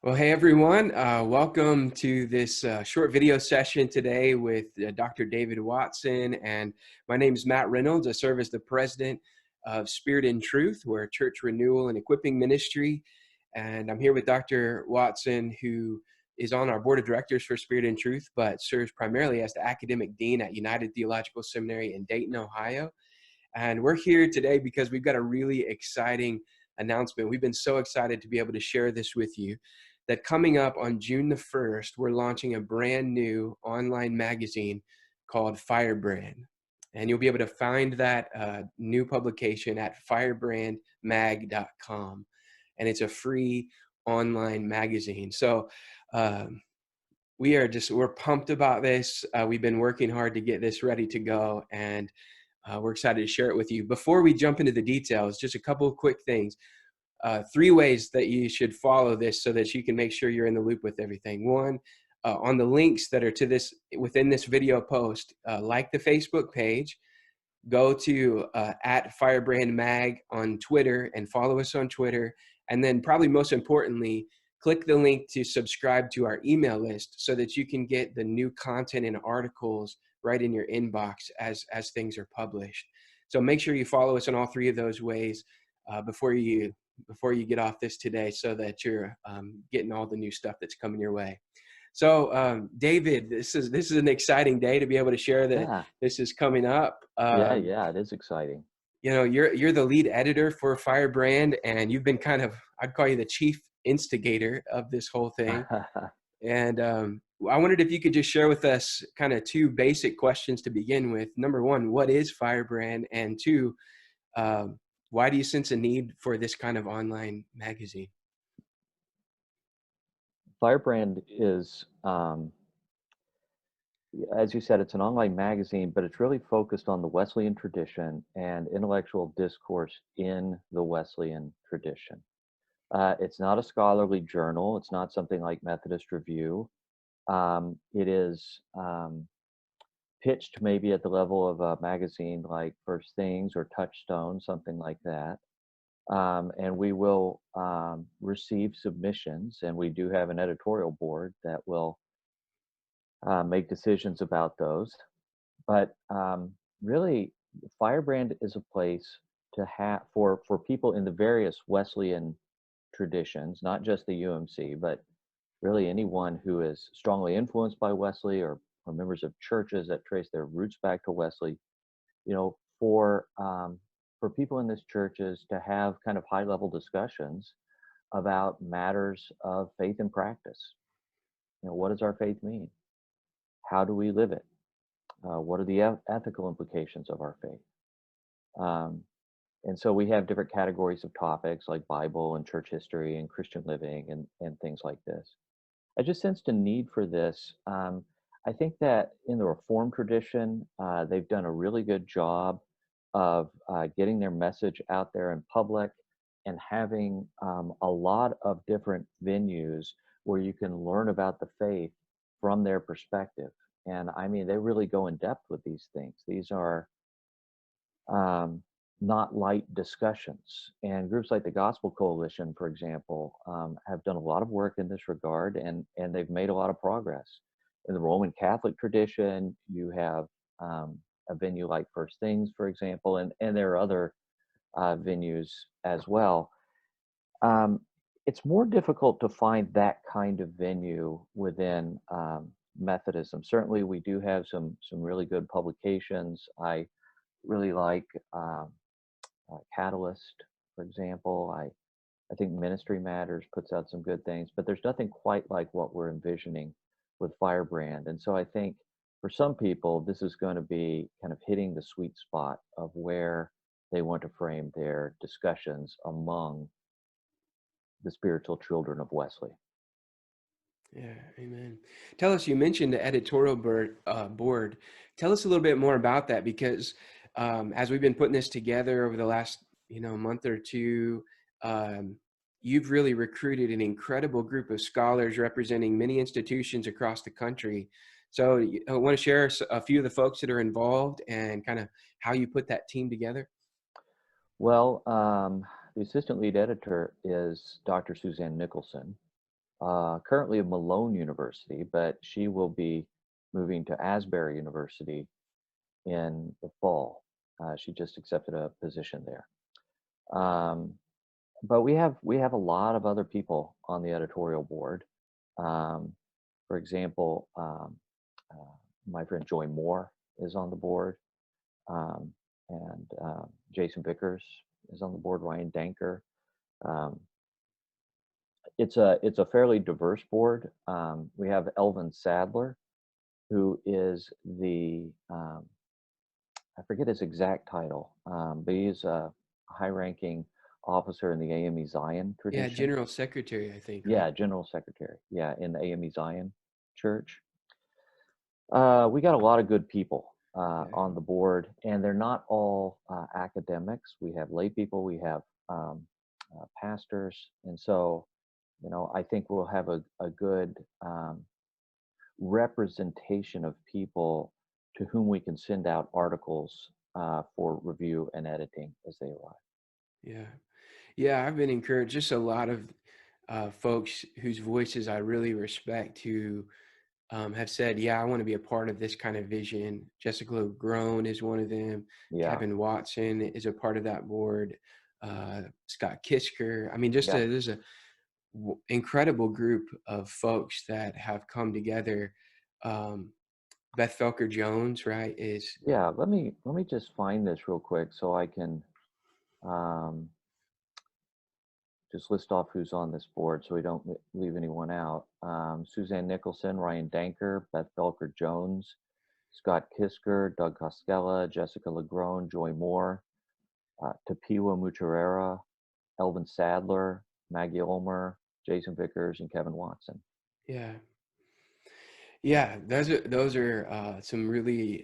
Well, hey everyone, welcome to this short video session today with Dr. David Watson. And my name is Matt Reynolds. I serve as the president of Spirit and Truth. We're a church renewal and equipping ministry. And I'm here with Dr. Watson, who is on our board of directors for Spirit and Truth, but serves primarily as the academic dean at United Theological Seminary in Dayton, Ohio. And we're here today because we've got a really exciting announcement. We've been so excited to be able to share this with you that coming up on June the 1st, we're launching a brand new online magazine called Firebrand. And you'll be able to find that new publication at firebrandmag.com. And it's a free online magazine. So we're pumped about this. We've been working hard to get this ready to go. And we're excited to share it with you. Before we jump into the details, just a couple of quick things. 3 ways that you should follow this so that you can make sure you're in the loop with everything. One, on the links that are to this within this video post, like the Facebook page, go to at Firebrand Mag on Twitter and follow us on Twitter. And then probably most importantly, click the link to subscribe to our email list so that you can get the new content and articles right in your inbox as things are published. So make sure you follow us in all 3 of those ways before you get off this today, so that you're getting all the new stuff that's coming your way. So David, this is an exciting day to be able to share that this is coming up. Yeah, it is exciting. You know, you're the lead editor for Firebrand, and you've been I'd call you the chief instigator of this whole thing. And I wondered if you could just share with us kind of 2 basic questions to begin with. Number 1, what is Firebrand? And 2, why do you sense a need for this kind of online magazine? Firebrand is, as you said, it's an online magazine, but it's really focused on the Wesleyan tradition and intellectual discourse in the Wesleyan tradition. It's not a scholarly journal. It's not something like Methodist Review. It is pitched maybe at the level of a magazine like First Things or Touchstone, something like that. And we will receive submissions, and we do have an editorial board that will make decisions about those. But really, Firebrand is a place to have for people in the various Wesleyan traditions, not just the UMC, but really anyone who is strongly influenced by Wesley or members of churches that trace their roots back to Wesley. You know, for people in these churches to have kind of high-level discussions about matters of faith and practice. You know, what does our faith mean? How do we live it? What are the ethical implications of our faith? And so we have different categories of topics like Bible and church history and Christian living and things like this. I just sensed a need for this. I think that in the Reformed tradition, they've done a really good job of getting their message out there in public and having a lot of different venues where you can learn about the faith from their perspective. And I mean, they really go in depth with these things. These are not light discussions. And groups like the Gospel Coalition, for example, have done a lot of work in this regard, and they've made a lot of progress. In the Roman Catholic tradition, you have a venue like First Things, for example, and there are other venues as well. It's more difficult to find that kind of venue within Methodism. Certainly, we do have some really good publications. I really like Catalyst, for example. I think Ministry Matters puts out some good things, but there's nothing quite like what we're envisioning with Firebrand. And so I think for some people, this is going to be kind of hitting the sweet spot of where they want to frame their discussions among the spiritual children of Wesley. Yeah, amen. Tell us, you mentioned the editorial board. Tell us a little bit more about that, because as we've been putting this together over the last month or 2, you've really recruited an incredible group of scholars representing many institutions across the country. So I want to share a few of the folks that are involved and kind of how you put that team together. Well, the assistant lead editor is Dr. Suzanne Nicholson. currently at Malone University, but she will be moving to Asbury University in the fall. She just accepted a position there. Um, but we have a lot of other people on the editorial board. Um, for example, uh, my friend Joy Moore is on the board, um, and Jason Vickers is on the board. Ryan Danker. Um, it's a fairly diverse board. We have Elvin Sadler, who is the I forget his exact title, but he's a high-ranking officer in the AME Zion Yeah, tradition. General Secretary, I think, Yeah, right? general secretary. Yeah, in the AME Zion Church. We got a lot of good people Yeah. on the board, and they're not all academics. We have lay people, we have pastors, and so I think we'll have a good representation of people to whom we can send out articles for review and editing as they arrive. Yeah. Yeah, I've been encouraged. Just a lot of folks whose voices I really respect who have said, yeah, I want to be a part of this kind of vision. Jessica Grown is one of them. Yeah, Kevin Watson is a part of that board. Scott Kisker. I mean, yeah, there's a incredible group of folks that have come together. Um, Beth Felker Jones, right, is yeah. Let me just find this real quick so I can um, just list off who's on this board so we don't leave anyone out. Suzanne Nicholson, Ryan Danker, Beth Belker Jones, Scott Kisker, Doug Coskella, Jessica Legrone, Joy Moore, Tapiwa Mutarera, Elvin Sadler, Maggie Ulmer, Jason Vickers, and Kevin Watson. yeah. Yeah, those are some really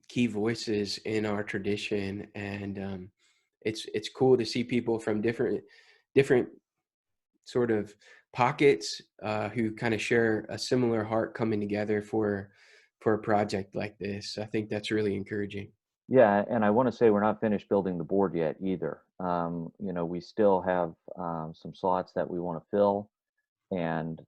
key voices in our tradition, and it's cool to see people from different sort of pockets who kind of share a similar heart coming together for a project like this. I think that's really encouraging. Yeah, and I want to say we're not finished building the board yet either. We still have some slots that we want to fill, and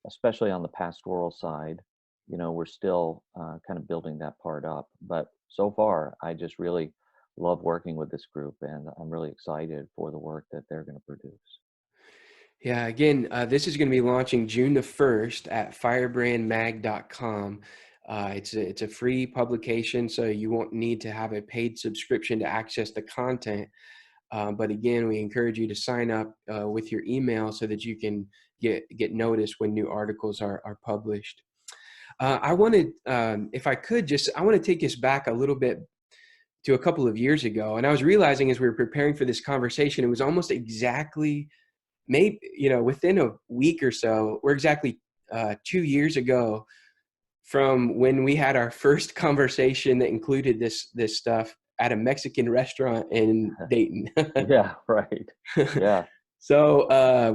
especially on the pastoral side, we're still kind of building that part up. But so far, I just really love working with this group, and I'm really excited for the work that they're going to produce. Yeah, again, this is going to be launching June the 1st at firebrandmag.com. It's a free publication, so you won't need to have a paid subscription to access the content. But again, we encourage you to sign up with your email so that you can get notice when new articles are published. I wanted, if I could, I want to take us back a little bit to a couple of years ago. And I was realizing as we were preparing for this conversation, it was almost exactly maybe, within a week or so, we're exactly 2 years ago from when we had our first conversation that included this stuff at a Mexican restaurant in Dayton. Yeah, right. Yeah, So,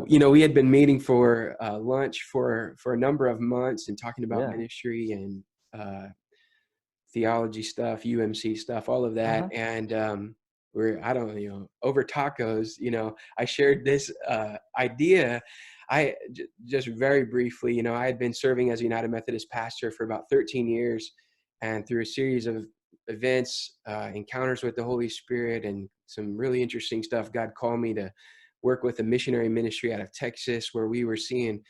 we had been meeting for lunch for a number of months and talking about yeah. ministry and theology stuff, UMC stuff, all of that. Uh-huh. And I don't know, over tacos, I shared this idea. Just very briefly, I had been serving as a United Methodist pastor for about 13 years. And through a series of events, encounters with the Holy Spirit, and some really interesting stuff, God called me to work with a missionary ministry out of Texas, where we were seeing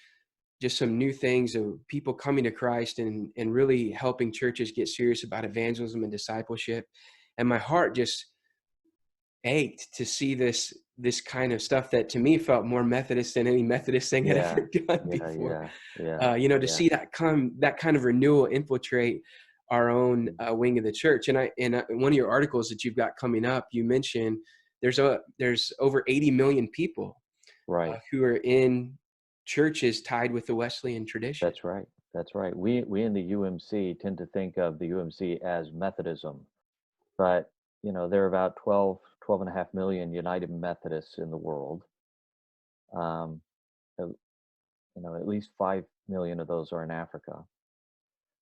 just some new things of people coming to Christ and really helping churches get serious about evangelism and discipleship. And my heart just ached to see this kind of stuff that to me felt more Methodist than any Methodist thing I'd Yeah, ever done yeah, before. yeah, yeah, To yeah. see that kind of renewal infiltrate our own wing of the church. And one of your articles that you've got coming up, you mentioned there's over 80 million people Right. who are in churches tied with the Wesleyan tradition. That's right. That's right. We in the UMC tend to think of the UMC as Methodism, but there are about 12.5 million United Methodists in the world. Um, at, at least 5 million of those are in Africa.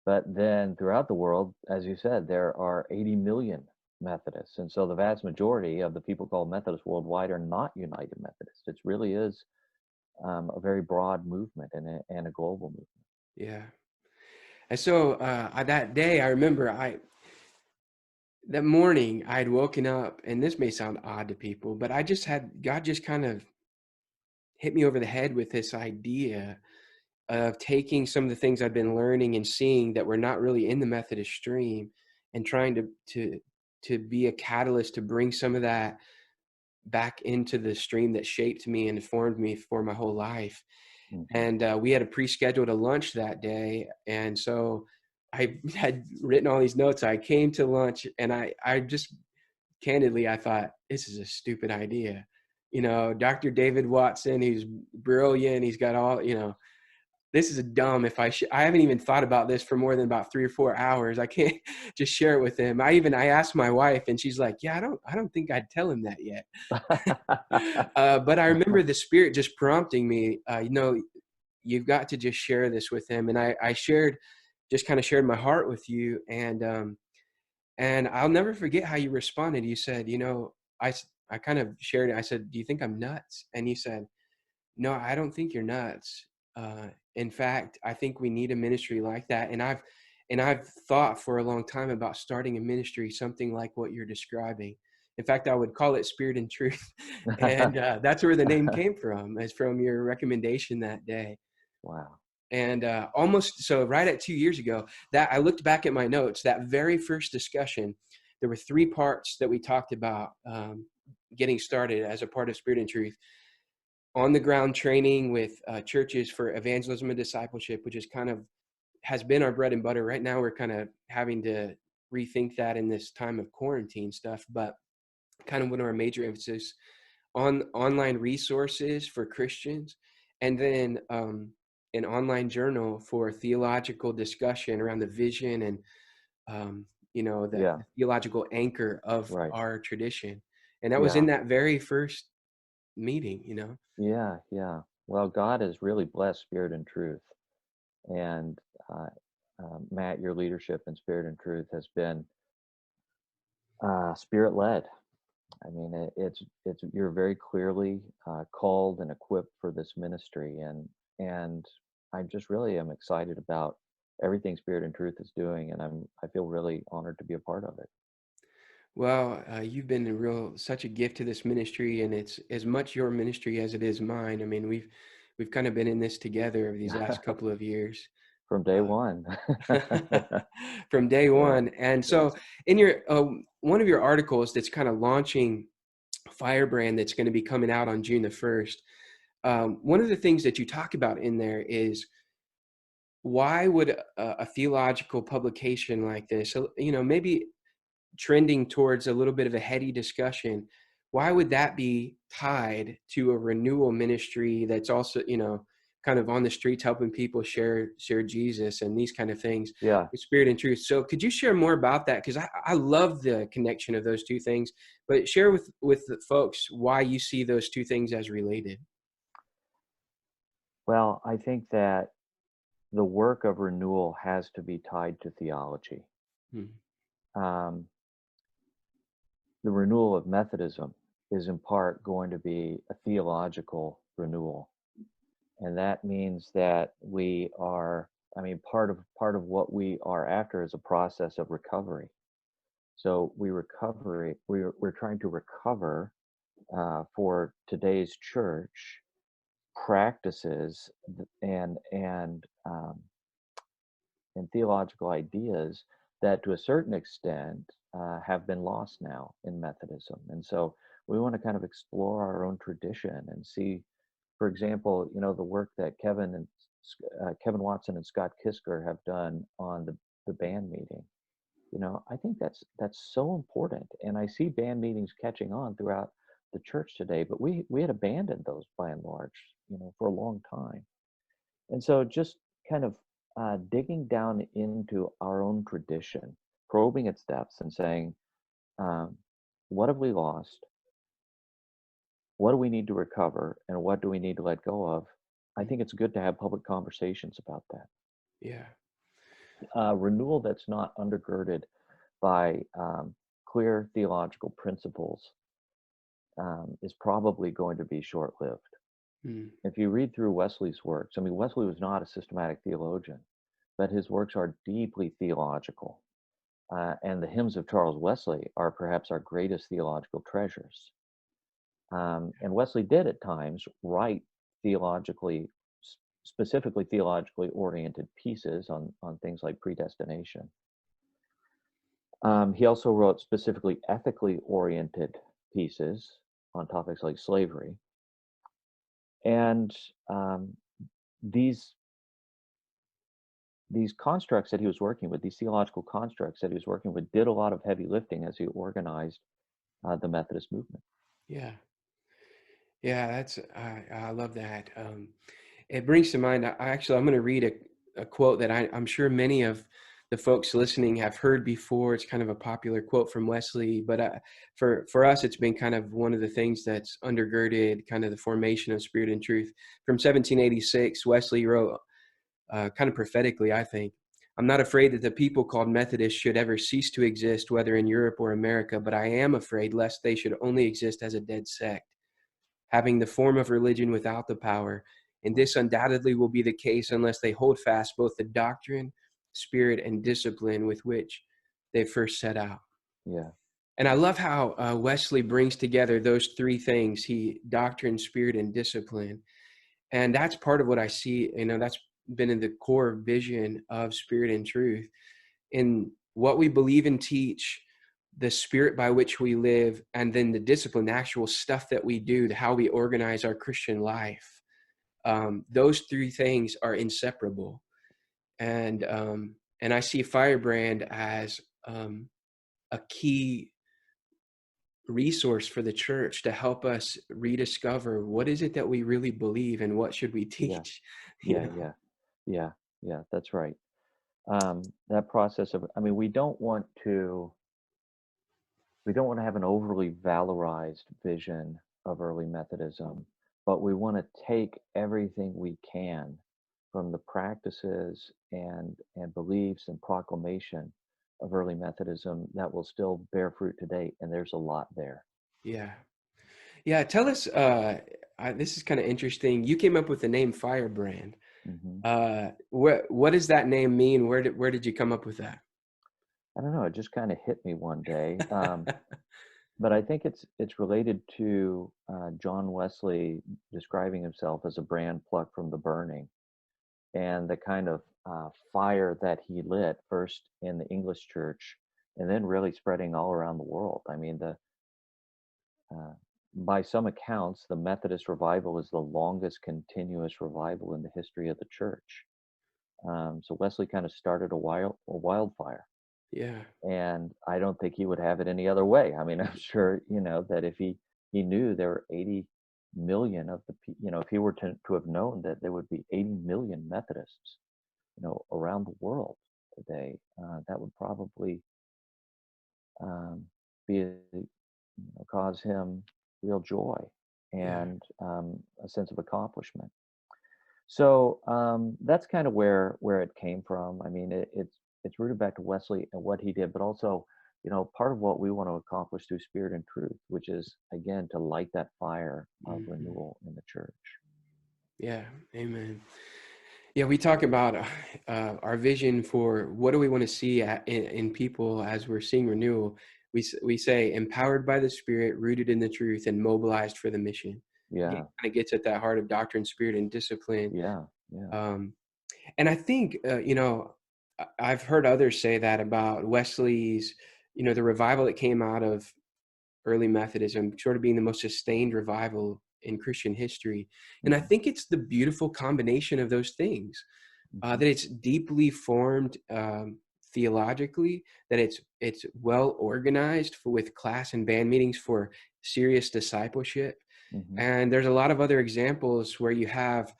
But then throughout the world, as you said, there are 80 million Methodists. And so the vast majority of the people called Methodists worldwide are not United Methodists. It really is a very broad movement and a global movement. Yeah. And so that day, I remember that morning I had woken up, and this may sound odd to people, but God just kind of hit me over the head with this idea of taking some of the things I've been learning and seeing that were not really in the Methodist stream, and trying to be a catalyst to bring some of that back into the stream that shaped me and formed me for my whole life. Hmm. And we had a pre-scheduled a lunch that day, and so I had written all these notes. I came to lunch, and I just candidly, I thought, this is a stupid idea. Dr. David Watson, he's brilliant. He's got all, this is a dumb, I haven't even thought about this for more than about 3 or 4 hours. I can't just share it with him. I asked my wife, and she's like, yeah, I don't think I'd tell him that yet. But I remember the Spirit just prompting me, you've got to just share this with him. And I just kind of shared my heart with you. And I'll never forget how you responded. You said, I kind of shared it. I said, do you think I'm nuts? And you said, no, I don't think you're nuts. In fact, I think we need a ministry like that. And I've thought for a long time about starting a ministry, something like what you're describing. In fact, I would call it Spirit and Truth. And that's where the name came from, is from your recommendation that day. Wow. And almost so right at 2 years ago, that I looked back at my notes, that very first discussion, there were 3 parts that we talked about getting started as a part of Spirit and Truth. On the ground training with churches for evangelism and discipleship, which is has been our bread and butter. Right now, we're kind of having to rethink that in this time of quarantine stuff, but kind of one of our major emphasis on online resources for Christians, and then an online journal for theological discussion around the vision and the Yeah. theological anchor of Right. our tradition. And that was in Yeah. that very first meeting. Yeah. Yeah. Well, God has really blessed Spirit and Truth, and uh, Matt, your leadership in Spirit and Truth has been Spirit led. I mean, it's you're very clearly called and equipped for this ministry, and I just really am excited about everything Spirit and Truth is doing, and I feel really honored to be a part of it. Well, you've been such a gift to this ministry, and it's as much your ministry as it is mine. I mean, we've kind of been in this together over these last couple of years. From day one. From day Yeah. one. And Yes. so in your one of your articles that's kind of launching Firebrand, that's going to be coming out on June the 1st, one of the things that you talk about in there is, why would a theological publication like this, maybe trending towards a little bit of a heady discussion, why would that be tied to a renewal ministry that's also, kind of on the streets helping people share Jesus and these kind of things Yeah. with Spirit and Truth? So could you share more about that? Because I love the connection of those two things, but share with the folks why you see those two things as related. Well, I think that the work of renewal has to be tied to theology. Hmm. Um, the renewal of Methodism is in part going to be a theological renewal. And that means that we are, I mean, part of what we are after is a process of recovery. So we're trying to recover for today's church practices and theological ideas that to a certain extent have been lost now in Methodism. And so we want to kind of explore our own tradition and see, for example, the work that Kevin Watson and Scott Kisker have done on the band meeting. I think that's so important. And I see band meetings catching on throughout the church today, but we had abandoned those by and large, for a long time. And so just kind of digging down into our own tradition, probing its depths and saying, um, what have we lost? What do we need to recover? And what do we need to let go of? I think it's good to have public conversations about that. Yeah. Renewal that's not undergirded by clear theological principles is probably going to be short lived. Mm. If you read through Wesley's works, I mean, Wesley was not a systematic theologian, but his works are deeply theological. And the hymns of Charles Wesley are perhaps our greatest theological treasures. And Wesley did at times write theologically, specifically theologically oriented pieces on things like predestination. He also wrote specifically ethically oriented pieces on topics like slavery. And these constructs that he was working with, these theological constructs that he was working with, did a lot of heavy lifting as he organized the Methodist movement. Yeah. Yeah, I love that. It brings to mind, I'm going to read a quote that I'm sure many of the folks listening have heard before. It's kind of a popular quote from Wesley, but for us, it's been kind of one of the things that's undergirded kind of the formation of Spirit and Truth. From 1786, Wesley wrote, kind of prophetically, I think, "I'm not afraid that the people called Methodists should ever cease to exist, whether in Europe or America, but I am afraid lest they should only exist as a dead sect, having the form of religion without the power. And this undoubtedly will be the case unless they hold fast both the doctrine, spirit, and discipline with which they first set out." Yeah, And I love how Wesley brings together those three things: doctrine, spirit, and discipline. And that's part of what I see, that's been in the core vision of Spirit and Truth. In what we believe and teach, the spirit by which we live, and then the discipline, the actual stuff that we do, how we organize our Christian life. Those three things are inseparable. And I see Firebrand as a key resource for the church to help us rediscover what is it that we really believe and what should we yeah, teach. you yeah, know yeah, yeah, yeah. That's right. That process of, I mean, we don't want to have an overly valorized vision of early Methodism, but we want to take everything we can from the practices and beliefs and proclamation of early Methodism that will still bear fruit today. And there's a lot there. yeah, yeah, tell us, this is kind of interesting. You came up with the name Firebrand. Hmm. What does that name mean? Where did you come up with that? I don't know. It just kind of hit me one day. But I think it's related to John Wesley describing himself as a brand plucked from the burning, and the kind of fire that he lit first in the English church, and then really spreading all around the world. I mean, uh, by some accounts, the Methodist revival is the longest continuous revival in the history of the church. So Wesley kind of started a wildfire, Yeah. and I don't think he would have it any other way. I mean, I'm sure, that if he knew there were 80 million of if he were to have known that there would be 80 million Methodists, around the world today, that would probably um, cause him real joy Yeah. and a sense of accomplishment. So that's kind of where it came from. I mean, it's rooted back to Wesley and what he did, but also, part of what we want to accomplish through Spirit and Truth, which is again to light that fire of Mhm. renewal in the church. Yeah. Amen. Yeah, we talk about our vision for what do we want to see in people as we're seeing renewal. We say empowered by the Spirit, rooted in the truth, and mobilized for the mission. Again, Yeah, kind of gets at that heart of doctrine, spirit, and discipline. yeah, yeah. Um, and I think I've heard others say that about Wesley's, the revival that came out of early Methodism, sort of being the most sustained revival in Christian history. And I Hmm. think it's the beautiful combination of those things, Hmm. that it's deeply formed theologically, that it's well organized with class and band meetings for serious discipleship. Hmm. And there's a lot of other examples where you have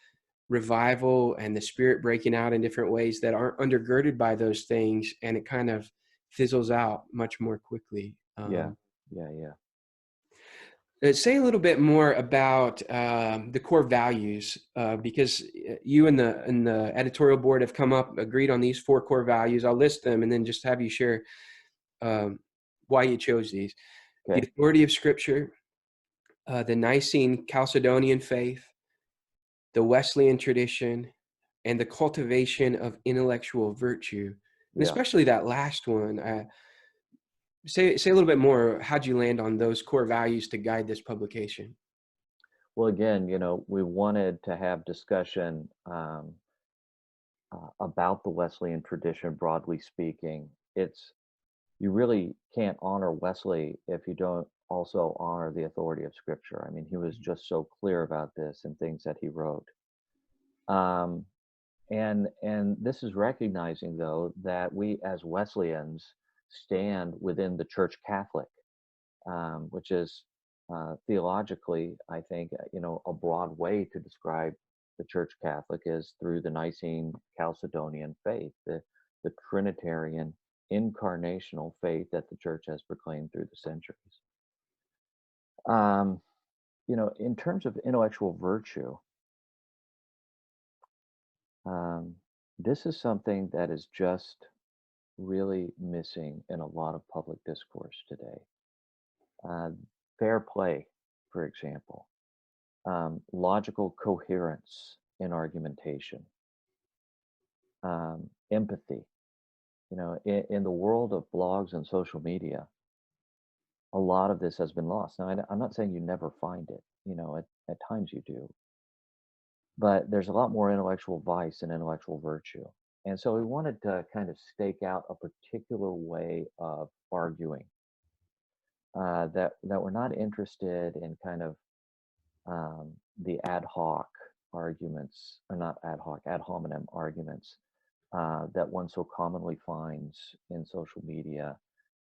revival and the Spirit breaking out in different ways that aren't undergirded by those things, and it kind of fizzles out much more quickly. Yeah, yeah, yeah. Say a little bit more about the core values, because you and the editorial board have agreed on these 4 core values. I'll list them and then just have you share um, why you chose these: the Okay. authority of Scripture, the Nicene Chalcedonian faith, the Wesleyan tradition, and the cultivation of intellectual virtue. And Yeah. especially that last one, say a little bit more. How'd you land on those core values to guide this publication? Well, again, we wanted to have discussion about the Wesleyan tradition, broadly speaking. You really can't honor Wesley if you don't also honor the authority of Scripture. I mean, he was just so clear about this in things that he wrote. Um, and this is recognizing, though, that we as Wesleyans stand within the Church Catholic, which is theologically, I think, a broad way to describe the Church Catholic is through the Nicene Chalcedonian faith, the Trinitarian incarnational faith that the Church has proclaimed through the centuries. Um, in terms of intellectual virtue, um, this is something that is just really missing in a lot of public discourse today. Uh, Fair play, for example, logical coherence in argumentation, empathy. In the world of blogs and social media, a lot of this has been lost. Now, I'm not saying you never find it. At times you do, but there's a lot more intellectual vice and intellectual virtue. And so we wanted to kind of stake out a particular way of arguing, that we're not interested in kind of the ad hoc arguments, or not ad hoc, ad hominem arguments that one so commonly finds in social media.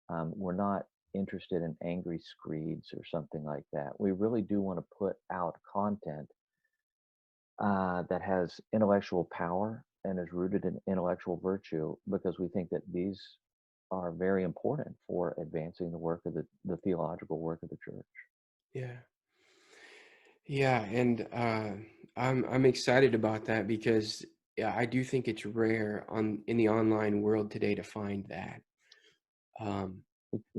We're not interested in angry screeds or something like that. We really do want to put out content that has intellectual power and is rooted in intellectual virtue, because we think that these are very important for advancing the work of the theological work of the church. Yeah. Yeah, and I'm excited about that because yeah, I do think it's rare in the online world today to find that. Um,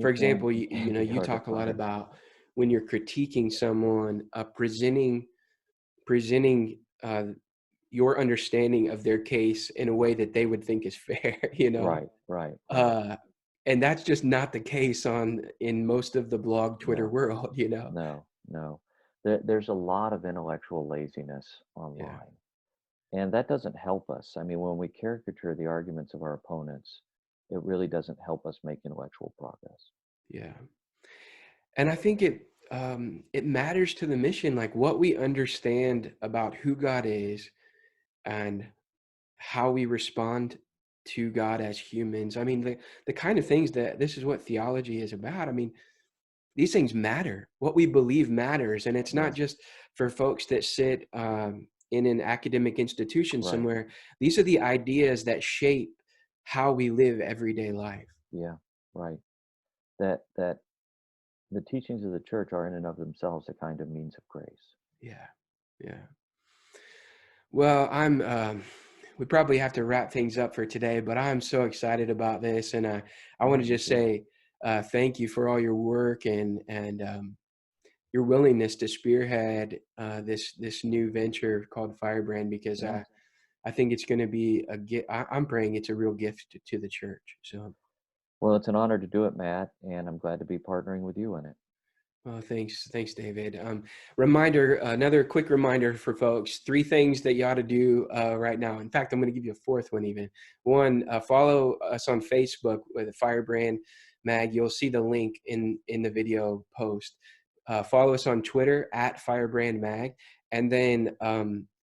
for example, It can be you hard to talk a lot find. about when you're critiquing someone, presenting your understanding of their case in a way that they would think is fair, Right, right, right. uh, and that's just not the case in most of the blog Twitter No, world. no, no. There's a lot of intellectual laziness Yeah, online, and that doesn't help us. I mean, when we caricature the arguments of our opponents, it really doesn't help us make intellectual progress. yeah. And I think it matters to the mission, like what we understand about who God is and how we respond to God as humans. I mean, the kind of things that this is what theology is about. I mean, these things matter. What we believe matters, and it's Yeah, not just for folks that sit in an academic institution right. somewhere. These are the ideas that shape how we live everyday life. Yeah, right. That the teachings of the church are in and of themselves a kind of means of grace. Yeah, yeah. Well, we probably have to wrap things up for today, but I'm so excited about this. And I want Yeah, to me just too. say thank you for all your work and your willingness to spearhead this new venture called Firebrand, because Yeah. I think it's going to be a gift. I'm praying it's a real gift to the church. So, Well, it's an honor to do it, Matt, and I'm glad to be partnering with you in it. well, thanks, David. Another quick reminder for folks: 3 things that you ought to do right now. In fact, I'm going to give you a fourth one. Even one, follow us on Facebook with the Firebrand Mag. You'll see the link in the video post. Follow us on Twitter at Firebrand Mag, and then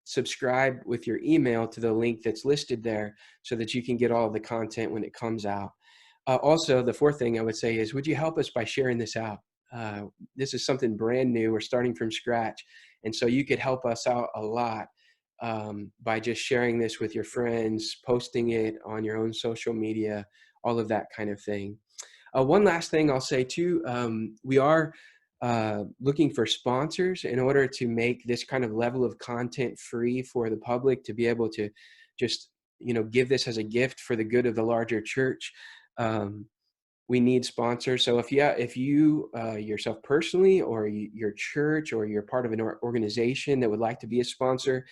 subscribe with your email to the link that's listed there, so that you can get all of the content when it comes out. Also, the fourth thing I would say is, would you help us by sharing this out? This is something brand new. We're starting from scratch. And so you could help us out a lot by just sharing this with your friends, posting it on your own social media, all of that kind of thing. One last thing I'll say too, we are looking for sponsors in order to make this kind of level of content free for the public to be able to just, give this as a gift for the good of the larger church. We need sponsors. So if you yourself personally, or your church, or you're part of an organization that would like to be a sponsor,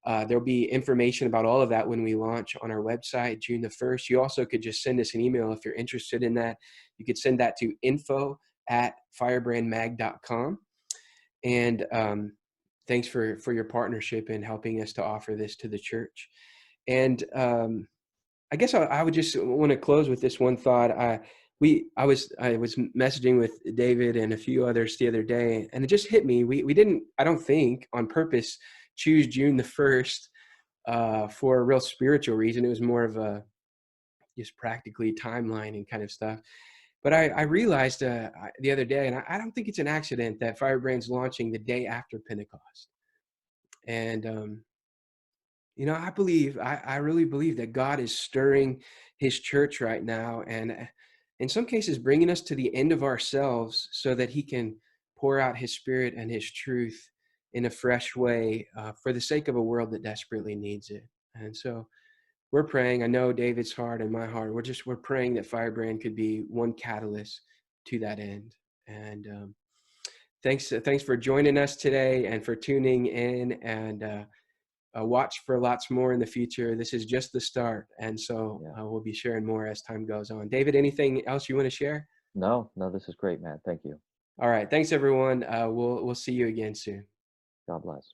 There'll be information about all of that when we launch on our website, June the 1st. You also could just send us an email if you're interested in that. You could send that to info@firebrandmag.com. And thanks for your partnership in helping us to offer this to the church. And I guess I would just want to close with this one thought. I was messaging with David and a few others the other day, and it just hit me. We didn't, I don't think, on purpose choose June the 1st for a real spiritual reason. It was more of a just practically timeline and kind of stuff. But I realized the other day, and I don't think it's an accident, that Firebrand's launching the day after Pentecost. And I really believe that God is stirring his church right now, and in some cases bringing us to the end of ourselves so that he can pour out his Spirit and his truth in a fresh way for the sake of a world that desperately needs it. And so we're praying. I know David's heart and my heart. We're praying that Firebrand could be one catalyst to that end. And thanks for joining us today and for tuning in, and watch for lots more in the future. This is just the start, and so we'll be sharing more as time goes on. David, anything else you want to share? No, this is great, Matt. Thank you. All right, thanks everyone. We'll see you again soon. God bless.